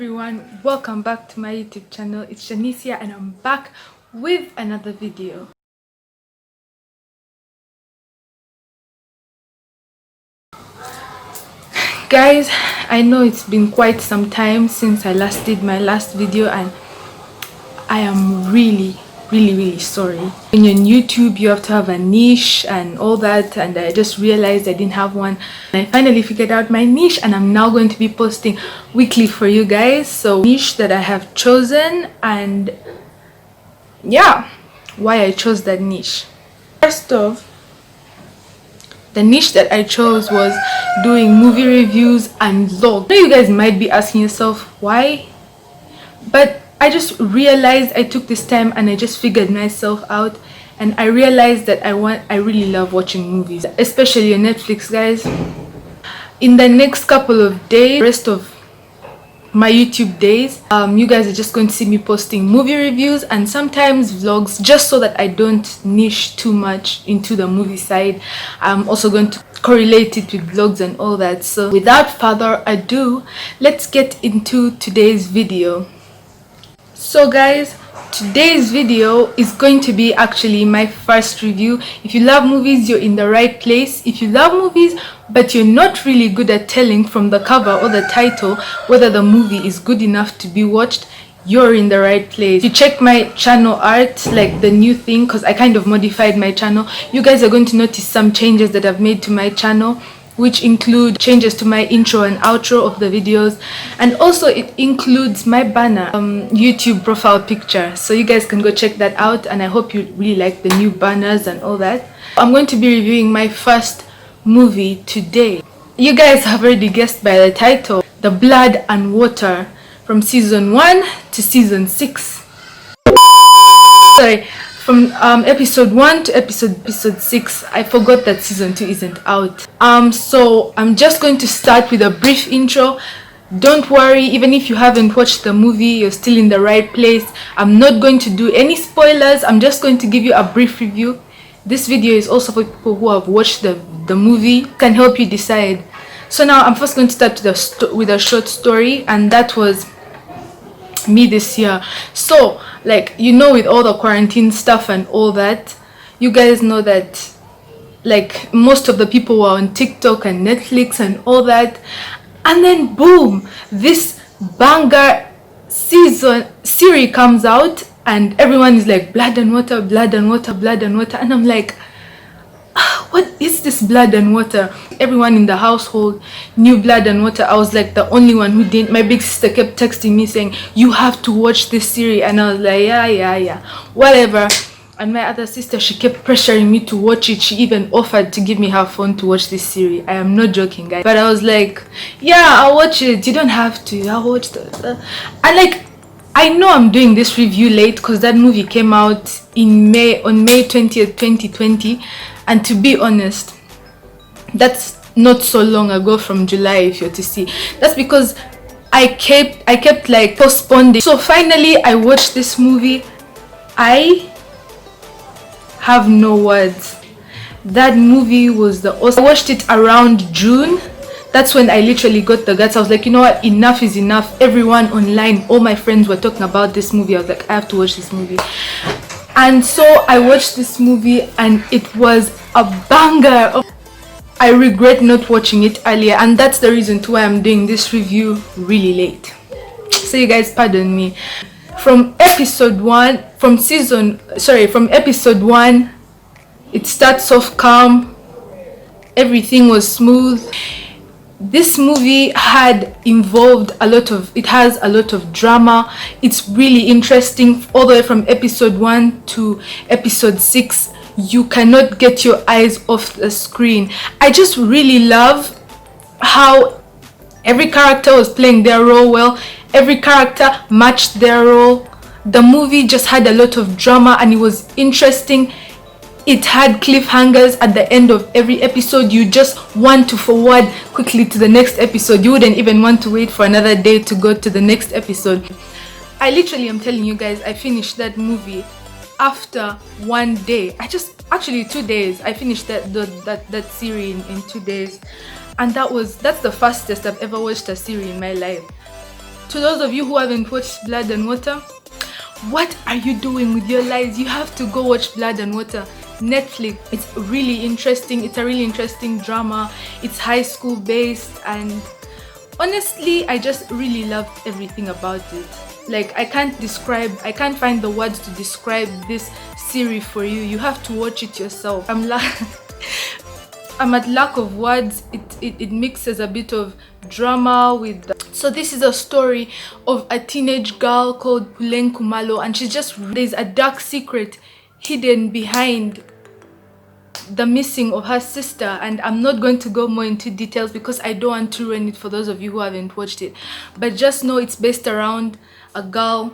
Everyone, welcome back to my YouTube channel. It's Shanice here and I'm back with another video. Guys, I know it's been quite some time since I last did my last video and I am really sorry. When you're on YouTube, you have to have a niche and all that, and I just realized I didn't have one. I finally figured out my niche and I'm now going to be posting weekly for you guys. So niche that I have chosen, and yeah, why I chose that niche. First off, the niche that I chose was doing movie reviews and vlogs. I know you guys might be asking yourself why, but I just realized I took this time and I just figured myself out, and I realized that I really love watching movies, especially on Netflix, guys. In the next couple of days, rest of my YouTube days, you guys are just going to see me posting movie reviews and sometimes vlogs, just so that I don't niche too much into the movie side. I'm also going to correlate it with vlogs and all that. So without further ado, let's get into today's video. So guys, today's video is going to be actually my first review. If you love movies, you're in the right place. If you love movies but you're not really good at telling from the cover or the title whether the movie is good enough to be watched, you're in the right place. If you check my channel art, like the new thing, because I kind of modified my channel, you guys are going to notice some changes that I've made to my channel, which include changes to my intro and outro of the videos, and also it includes my banner YouTube profile picture, so you guys can go check that out, and I hope you really like the new banners and all that. I'm going to be reviewing my first movie today. You guys have already guessed by the title, The Blood and Water, from season 1 to season 6. Sorry, from episode 1 to episode 6. I forgot that season 2 isn't out. So I'm just going to start with a brief intro. Don't worry, even if you haven't watched the movie, you're still in the right place. I'm not going to do any spoilers. I'm just going to give you a brief review. This video is also for people who have watched the movie, can help you decide. So now I'm first going to start with a short story, and that was me this year. So, like, you know, with all the quarantine stuff and all that, you guys know that like most of the people were on TikTok and Netflix and all that, and then boom, this banger Serie comes out and everyone is like, blood and water, blood and water, blood and water, and I'm like, what is this blood and water? Everyone in the household knew blood and water. I was like the only one who didn't. My big sister kept texting me saying, you have to watch this series, and I was like, yeah, whatever. And my other sister, she kept pressuring me to watch it. She even offered to give me her phone to watch this series. I am not joking, guys, but I was like, yeah, I'll watch it, you don't have to, I'll watch the and like, I know I'm doing this review late because that movie came out in May, on May 20th 2020, and to be honest, that's not so long ago from July, if you're to see. That's because I kept like postponing. So finally I watched this movie. I have no words. That movie was the awesome. I watched it around June. That's when I literally got the guts. I was like, you know what, enough is enough. Everyone online, all my friends were talking about this movie. I was like, I have to watch this movie. And so I watched this movie and it was a banger. I regret not watching it earlier, and that's the reason why I'm doing this review really late. So you guys pardon me. From episode 1, from episode 1, it starts off calm. Everything was smooth. This movie has a lot of drama. It's really interesting all the way from episode 1 to episode 6. You cannot get your eyes off the screen. I just really love how every character was playing their role well. Every character matched their role. The movie just had a lot of drama and it was interesting. It had cliffhangers at the end of every episode. You just want to forward quickly to the next episode. You wouldn't even want to wait for another day to go to the next episode. I literally am telling you guys, I finished that movie after one day. Actually 2 days. I finished that series in 2 days, and that's the fastest I've ever watched a series in my life. To those of you who haven't watched Blood and Water, what are you doing with your lives? You have to go watch Blood and Water. Netflix. It's really interesting. It's a really interesting drama. It's high school based, and honestly, I just really loved everything about it. Like, I can't find the words to describe this series for you. You have to watch it yourself. I'm at lack of words. It mixes a bit of drama with so this is a story of a teenage girl called Puleng Kumalo, and there's a dark secret hidden behind the missing of her sister, and I'm not going to go more into details because I don't want to ruin it for those of you who haven't watched it. But just know it's based around a girl.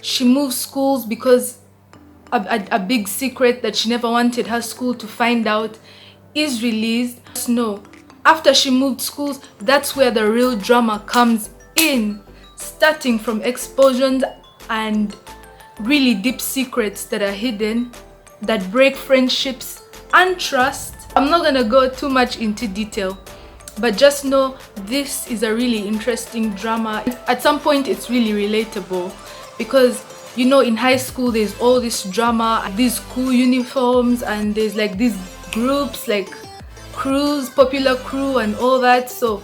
She moves schools because a big secret that she never wanted her school to find out is released. Just know, after she moved schools, that's where the real drama comes in, starting from explosions and really deep secrets that are hidden, that break friendships and trust. I'm not gonna go too much into detail, but just know this is a really interesting drama. At some point it's really relatable because, you know, in high school there's all this drama, these cool uniforms, and there's like these groups like crews, popular crew and all that. So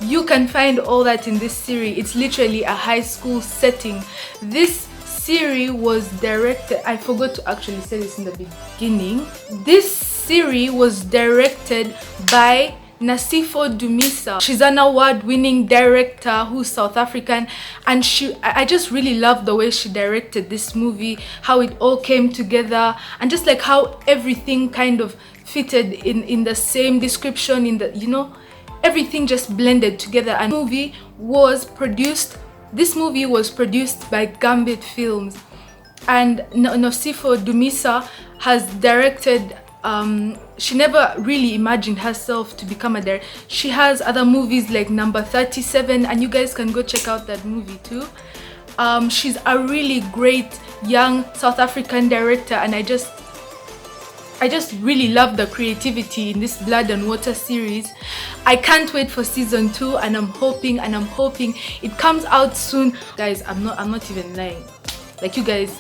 you can find all that in this series. It's literally a high school setting. This series was directed, I forgot to actually say this in the beginning. This series was directed by Nasifo Dumisa. She's an award-winning director who's South African, and I just really love the way she directed this movie, how it all came together, and just like how everything kind of fitted in the same description, in the, you know, everything just blended together. And this movie was produced by Gambit Films, and Nosifo Dumisa has directed. She never really imagined herself to become a director. She has other movies like Number 37, and you guys can go check out that movie too. She's a really great young South African director, and I just really love the creativity in this Blood and Water series. I can't wait for season 2, and I'm hoping it comes out soon. Guys, I'm not even lying. Like, you guys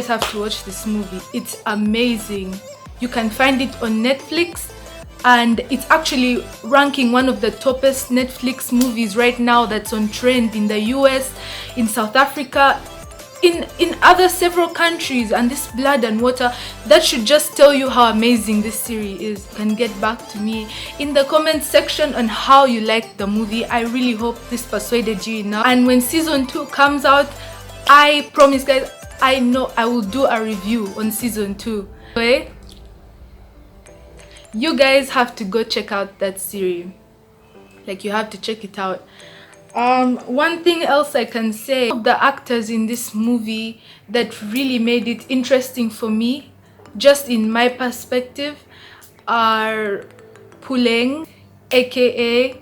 have to watch this movie. It's amazing. You can find it on Netflix, and it's actually ranking one of the toppest Netflix movies right now that's on trend in the US, in South Africa, in other several countries. And this Blood and Water, that should just tell you how amazing this series is. You can get back to me in the comment section on how you liked the movie. I really hope this persuaded you enough. And when season 2 comes out, I promise, guys, I know I will do a review on season 2. Okay? You guys have to go check out that series. Like, you have to check it out. One thing else I can say, of the actors in this movie that really made it interesting for me, just in my perspective, are Puleng, aka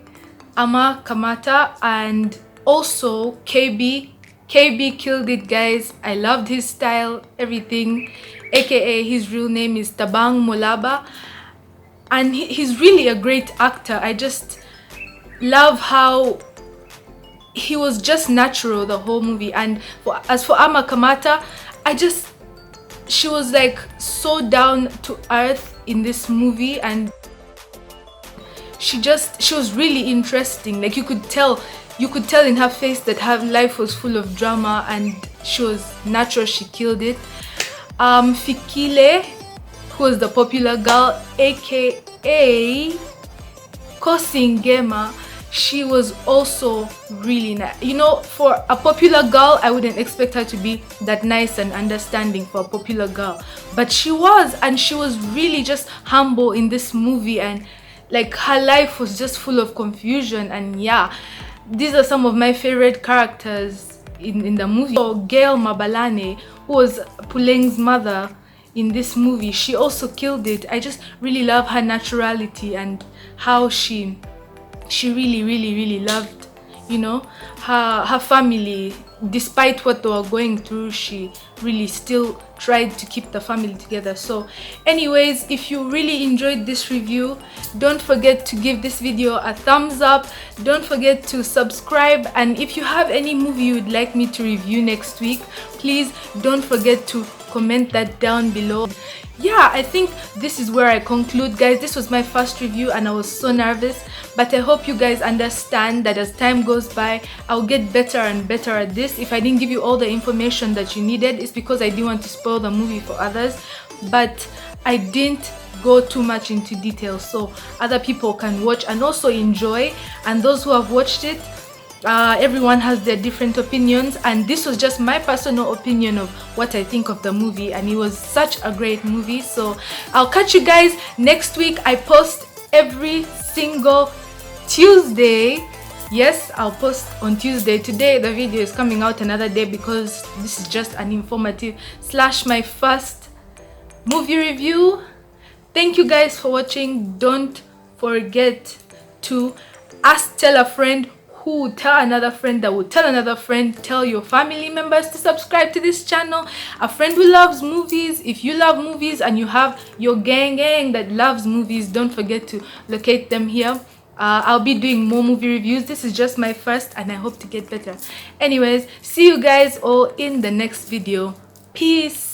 Ama Kamata, and also KB. KB killed it, guys. I loved his style, everything. Aka his real name is Tabang Molaba, and he's really a great actor. I just love how he was just natural the whole movie. And as for Ama Kamata, she was like so down to earth in this movie, and she was really interesting. Like, you could tell in her face that her life was full of drama, and she was natural. She killed it. Fikile, who was the popular girl, aka Kosingema, she was also really nice. You know, for a popular girl, I wouldn't expect her to be that nice and understanding for a popular girl, but she was, and she was really just humble in this movie, and like, her life was just full of confusion. And yeah, these are some of my favorite characters in the movie. So Gail Mabalane, who was Puleng's mother in this movie, she also killed it. I just really love her naturality and how she really loved, you know, her family, despite what they were going through, she really still tried to keep the family together. So anyways, if you really enjoyed this review, don't forget to give this video a thumbs up, don't forget to subscribe, and if you have any movie you'd like me to review next week, please don't forget to comment that down below. Yeah, I think this is where I conclude, guys. This was my first review and I was so nervous, but I hope you guys understand that as time goes by, I'll get better and better at this. If I didn't give you all the information that you needed, it's because I didn't want to spoil the movie for others, but I didn't go too much into detail so other people can watch and also enjoy. And those who have watched it, everyone has their different opinions, and this was just my personal opinion of what I think of the movie, and it was such a great movie. So I'll catch you guys next week. I post every single Tuesday. Yes, I'll post on Tuesday. Today the video is coming out another day because this is just an informative / my first movie review. Thank you guys for watching. Don't forget to tell a friend who would tell another friend that would tell another friend. Tell your family members to subscribe to this channel. A friend who loves movies. If you love movies and you have your gang that loves movies, don't forget to locate them here. I'll be doing more movie reviews. This is just my first and I hope to get better. Anyways, see you guys all in the next video. Peace.